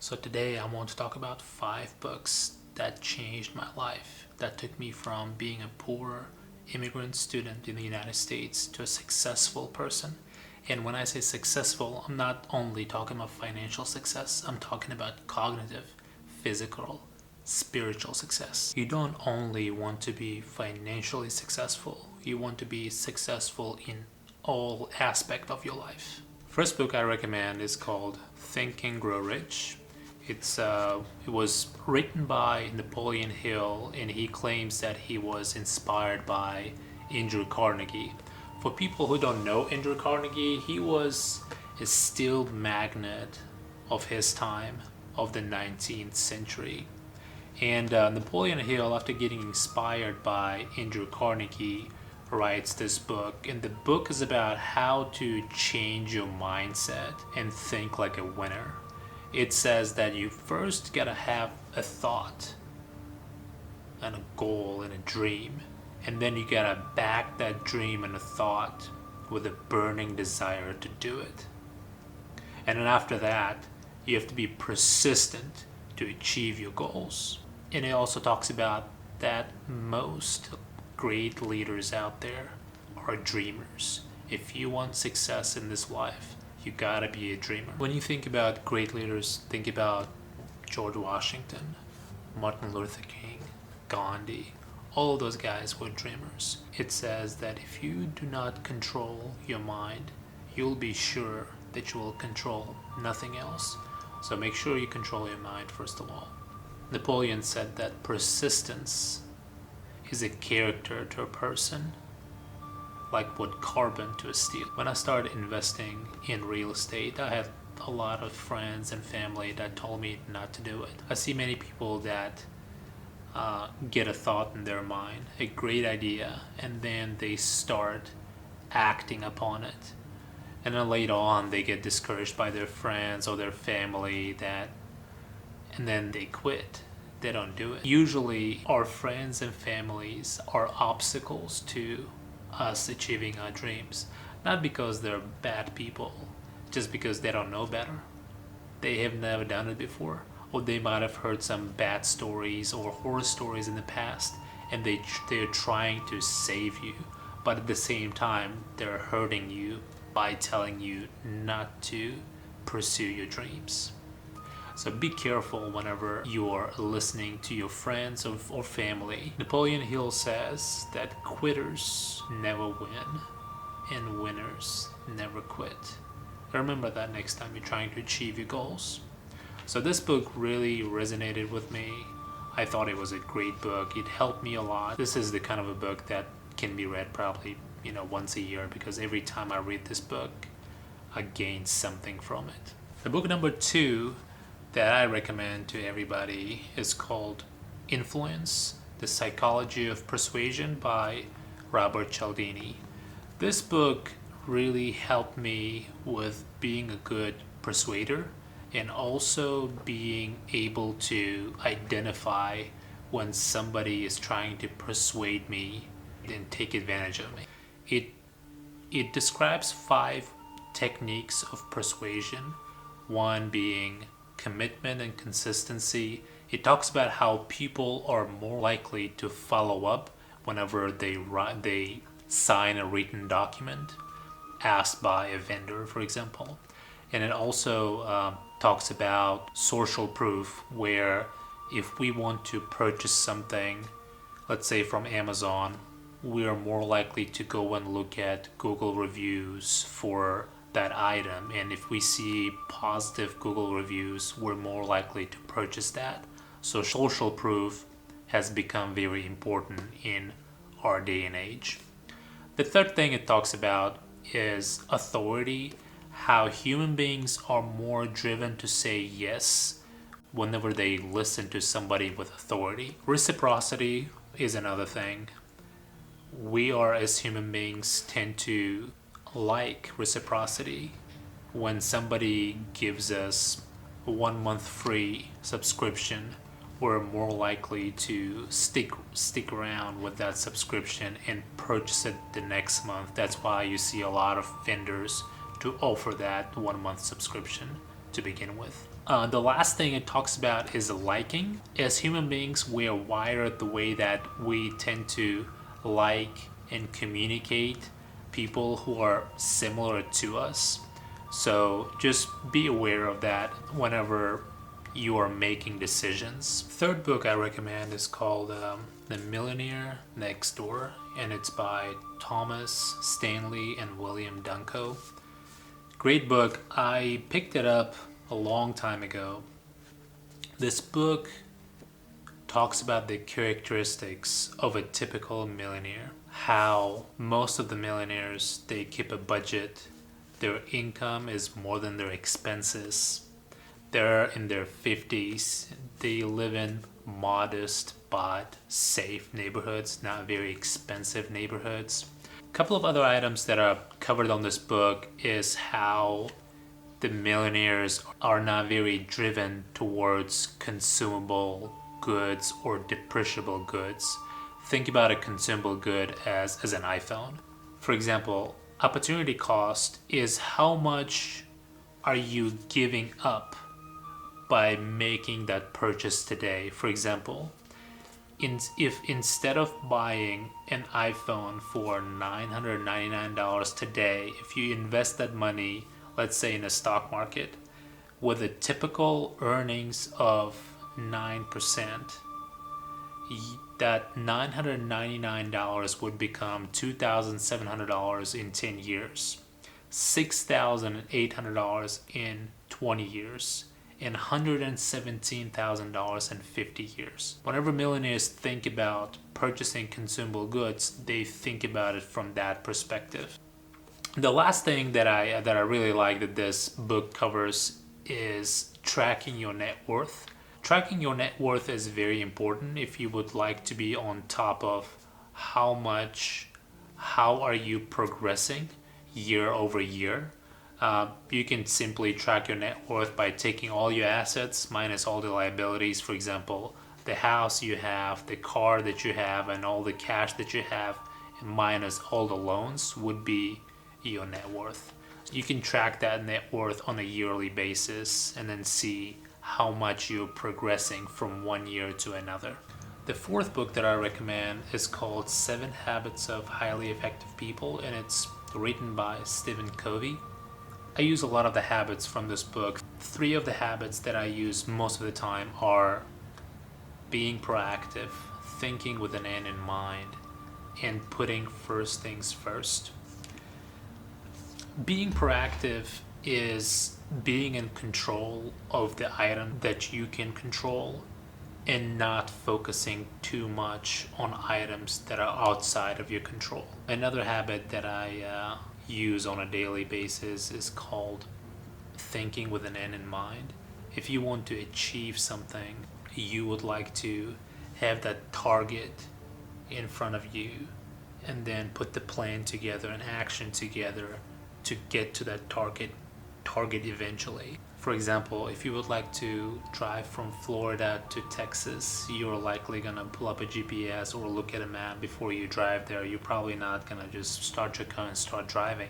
So today I want to talk about 5 books that changed my life, that took me from being a poor immigrant student in the United States to a successful person. And when I say successful, I'm not only talking about financial success, I'm talking about cognitive, physical, spiritual success. You don't only want to be financially successful, you want to be successful in all aspects of your life. First book I recommend is called Think and Grow Rich. It was written by Napoleon Hill, and he claims that he was inspired by Andrew Carnegie. For people who don't know Andrew Carnegie, he was a steel magnate of his time, of the 19th century. And Napoleon Hill, after getting inspired by Andrew Carnegie, writes this book. And the book is about how to change your mindset and think like a winner. It says that you first gotta have a thought and a goal and a dream, and then you gotta back that dream and a thought with a burning desire to do it. And then after that, you have to be persistent to achieve your goals. And it also talks about that most great leaders out there are dreamers. If you want success in this life, you gotta be a dreamer. When you think about great leaders, think about George Washington, Martin Luther King, Gandhi. All of those guys were dreamers. It says that if you do not control your mind, you'll be sure that you will control nothing else. So make sure you control your mind first of all. Napoleon said that persistence is a character to a person, like what carbon to a steel. When I started investing in real estate, I had a lot of friends and family that told me not to do it. I see many people that get a thought in their mind, a great idea, and then they start acting upon it. And then later on, they get discouraged by their friends or their family and then they quit. They don't do it. Usually, our friends and families are obstacles to us achieving our dreams, not because they're bad people, just because they don't know better. They have never done it before, or they might have heard some bad stories or horror stories in the past, and they're trying to save you, but at the same time they're hurting you by telling you not to pursue your dreams. So be careful whenever you are listening to your friends or family. Napoleon Hill says that quitters never win and winners never quit. Remember that next time you're trying to achieve your goals. So this book really resonated with me. I thought it was a great book. It helped me a lot. This is the kind of a book that can be read probably, once a year, because every time I read this book, I gain something from it. The book number 2 that I recommend to everybody is called Influence: The Psychology of Persuasion by Robert Cialdini. This book really helped me with being a good persuader and also being able to identify when somebody is trying to persuade me and take advantage of me. It describes 5 techniques of persuasion, one being commitment and consistency. It talks about how people are more likely to follow up whenever they sign a written document asked by a vendor, for example. And it also talks about social proof, where if we want to purchase something, let's say from Amazon, we are more likely to go and look at Google reviews for that item, and if we see positive Google reviews, we're more likely to purchase that. So social proof has become very important in our day and age. The third thing it talks about is authority, how human beings are more driven to say yes whenever they listen to somebody with authority. Reciprocity is another thing. We are, as human beings, tend to like reciprocity. When somebody gives us a 1 month free subscription, we're more likely to stick around with that subscription and purchase it the next month. That's why you see a lot of vendors to offer that 1 month subscription to begin with. The last thing it talks about is liking. As human beings, we are wired the way that we tend to like and communicate people who are similar to us. So just be aware of that whenever you are making decisions. Third book I recommend is called The Millionaire Next Door, and it's by Thomas Stanley and William Dunko. Great book. I picked it up a long time ago. This book talks about the characteristics of a typical millionaire, how most of the millionaires, they keep a budget, their income is more than their expenses, they're in their 50s, they live in modest but safe neighborhoods, not very expensive neighborhoods. A couple of other items that are covered on this book is how the millionaires are not very driven towards consumable goods or depreciable goods. Think about a consumable good as an iPhone. For example, opportunity cost is how much are you giving up by making that purchase today. For example, if instead of buying an iPhone for $999 today, if you invest that money, let's say in a stock market, with a typical earnings of 9%, that $999 would become $2,700 in 10 years, $6,800 in 20 years, and $117,000 in 50 years. Whenever millionaires think about purchasing consumable goods, they think about it from that perspective. The last thing that I really like that this book covers is tracking your net worth. Tracking your net worth is very important if you would like to be on top of how are you progressing year over year. You can simply track your net worth by taking all your assets minus all the liabilities. For example, the house you have, the car that you have, and all the cash that you have, and minus all the loans would be your net worth. You can track that net worth on a yearly basis and then see how much you're progressing from one year to another. The fourth book that I recommend is called 7 Habits of Highly Effective People, and it's written by Stephen Covey. I use a lot of the habits from this book. 3 of the habits that I use most of the time are being proactive, thinking with an end in mind, and putting first things first. Being proactive is being in control of the item that you can control and not focusing too much on items that are outside of your control. Another habit that I use on a daily basis is called thinking with an end in mind. If you want to achieve something, you would like to have that target in front of you and then put the plan together and action together to get to that target eventually. For example, if you would like to drive from Florida to Texas, you're likely gonna pull up a GPS or look at a map before you drive there. You're probably not gonna just start your car and start driving.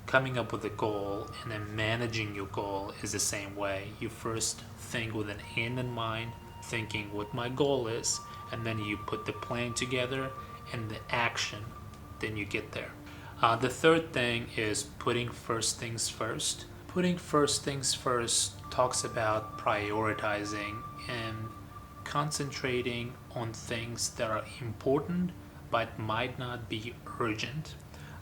Coming up with a goal and then managing your goal is the same way. You first think with an end in mind, thinking what my goal is, and then you put the plan together and the action, then you get there. The third thing is putting first things first. Putting first things first talks about prioritizing and concentrating on things that are important but might not be urgent.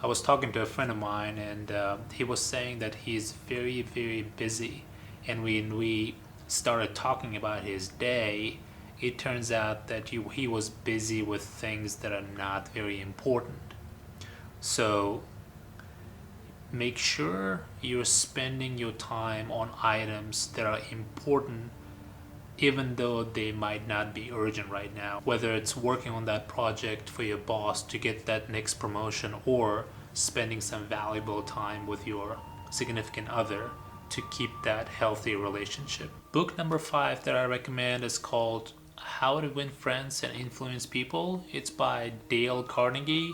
I was talking to a friend of mine and he was saying that he's very, very busy. And when we started talking about his day, it turns out that he was busy with things that are not very important. So make sure you're spending your time on items that are important even though they might not be urgent right now. Whether it's working on that project for your boss to get that next promotion or spending some valuable time with your significant other to keep that healthy relationship. Book number 5 that I recommend is called How to Win Friends and Influence People. It's by Dale Carnegie.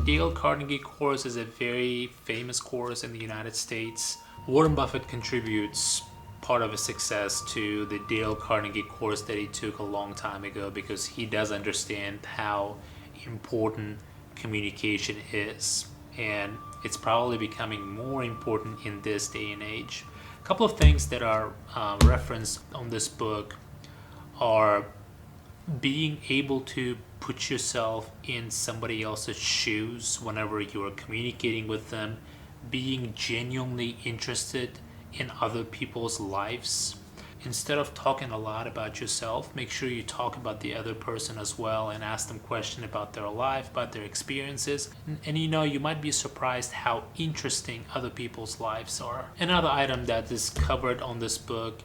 Dale Carnegie course is a very famous course in the United States. Warren Buffett contributes part of his success to the Dale Carnegie course that he took a long time ago, because he does understand how important communication is, and it's probably becoming more important in this day and age. A couple of things that are referenced on this book are being able to put yourself in somebody else's shoes whenever you're communicating with them, being genuinely interested in other people's lives. Instead of talking a lot about yourself, make sure you talk about the other person as well and ask them questions about their life, about their experiences. And you know, you might be surprised how interesting other people's lives are. Another item that is covered on this book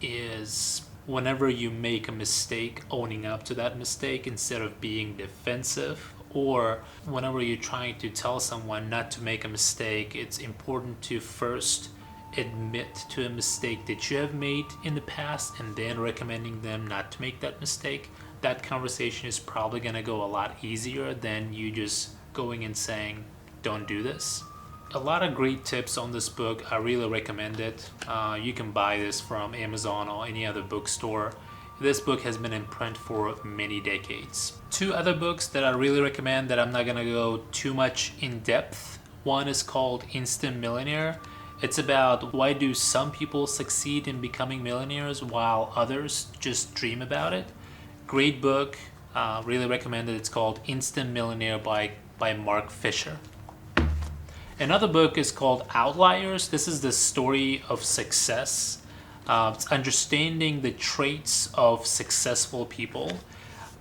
is whenever you make a mistake, owning up to that mistake instead of being defensive. Or whenever you're trying to tell someone not to make a mistake, it's important to first admit to a mistake that you have made in the past and then recommending them not to make that mistake. That conversation is probably going to go a lot easier than you just going and saying, don't do this. A lot of great tips on this book. I really recommend it. You can buy this from Amazon or any other bookstore. This book has been in print for many decades. Two other books that I really recommend that I'm not going to go too much in depth. One is called Instant Millionaire. It's about why do some people succeed in becoming millionaires while others just dream about it. Great book. Really recommend it. It's called Instant Millionaire by Mark Fisher. Another book is called Outliers. This is the story of success. It's understanding the traits of successful people.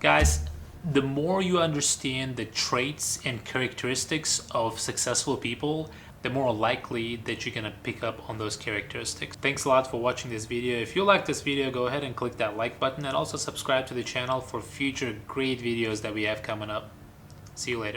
Guys, the more you understand the traits and characteristics of successful people, the more likely that you're going to pick up on those characteristics. Thanks a lot for watching this video. If you like this video, go ahead and click that like button and also subscribe to the channel for future great videos that we have coming up. See you later.